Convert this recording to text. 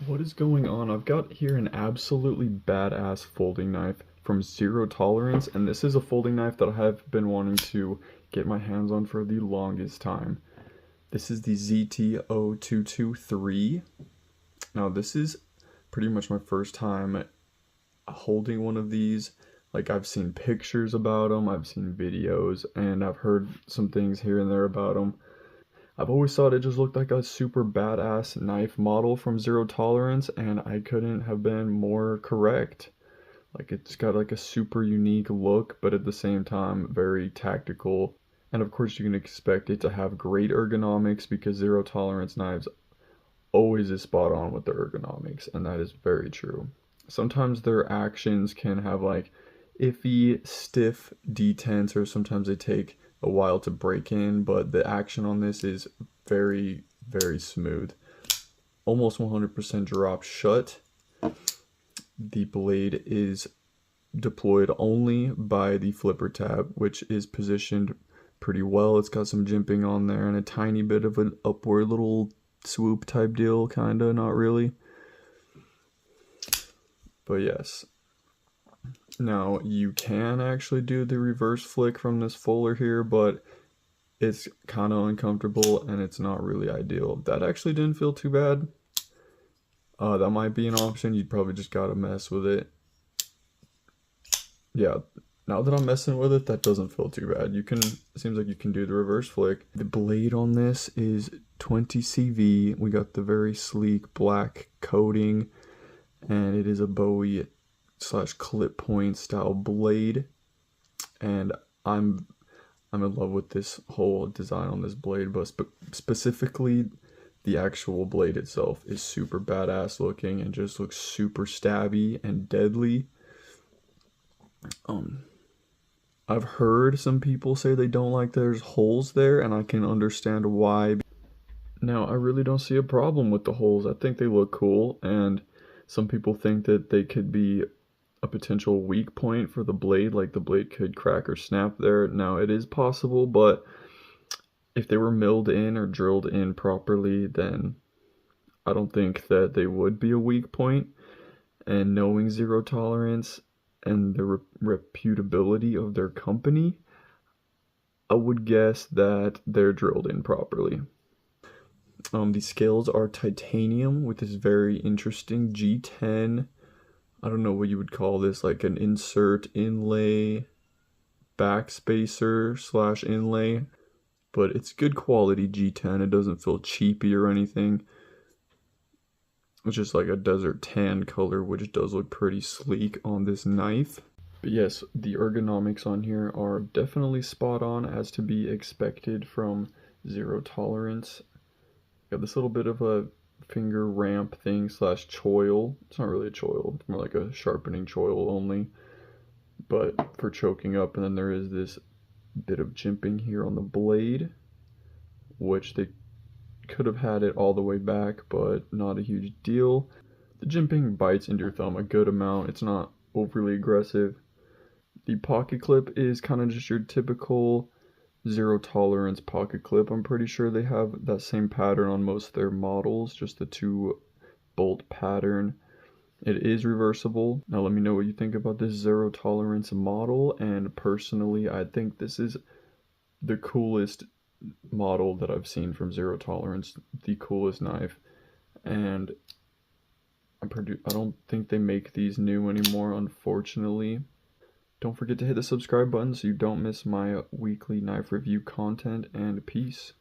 What is going on? I've got here an absolutely badass folding knife from Zero Tolerance, and this is a folding knife that I have been wanting to get my hands on for the longest time. This is the ZT0223. Now this is pretty much my first time holding one of these. Like, I've seen pictures about them, I've seen videos, and I've heard some things here and there about them. I've always thought it just looked like a super badass knife model from Zero Tolerance, and I couldn't have been more correct. Like, it's got like a super unique look, but at the same time very tactical. And of course you can expect it to have great ergonomics because Zero Tolerance knives always is spot on with the ergonomics, and that is very true. Sometimes their actions can have like iffy, stiff detents, or sometimes they take a while to break in, but the action on this is very, very smooth. Almost 100% drop shut. The blade is deployed only by the flipper tab, which is positioned pretty well. It's got some jimping on there and a tiny bit of an upward little swoop type deal, kinda, not really. But yes. Now, you can actually do the reverse flick from this fuller here, but it's kind of uncomfortable and it's not really ideal. That actually didn't feel too bad. That might be an option. You'd probably just gotta mess with it. Yeah, now that I'm messing with it, that doesn't feel too bad. You can, it seems like you can do the reverse flick. The blade on this is 20 CV. We got the very sleek black coating, and it is a Bowie / clip point style blade, and I'm in love with this whole design on this blade, but specifically the actual blade itself is super badass looking and just looks super stabby and deadly. I've heard some people say they don't like there's holes there, and I can understand why. Now, I really don't see a problem with the holes. I think they look cool, and some people think that they could be a potential weak point for the blade, like the blade could crack or snap there. Now, it is possible, but if they were milled in or drilled in properly, then I don't think that they would be a weak point. And knowing Zero Tolerance and the reputability of their company, I would guess that they're drilled in properly. The scales are titanium with this very interesting G10, I don't know what you would call this, like an insert inlay backspacer / inlay, but it's good quality G10. It doesn't feel cheapy or anything. It's just like a desert tan color, which does look pretty sleek on this knife. But yes, the ergonomics on here are definitely spot on, as to be expected from Zero Tolerance. Got this little bit of a finger ramp thing / choil. It's not really a choil, it's more like a sharpening choil only, but for choking up. And then there is this bit of jimping here on the blade, which they could have had it all the way back, but not a huge deal. The jimping bites into your thumb a good amount. It's not overly aggressive. The pocket clip is kind of just your typical Zero Tolerance pocket clip. I'm pretty sure they have that same pattern on most of their models, just the 2-bolt pattern. It is reversible. Now let me know what you think about this Zero Tolerance model, and personally I think this is the coolest model that I've seen from Zero Tolerance, the coolest knife. And I don't think they make these new anymore, unfortunately. Don't forget to hit the subscribe button so you don't miss my weekly knife review content, and peace.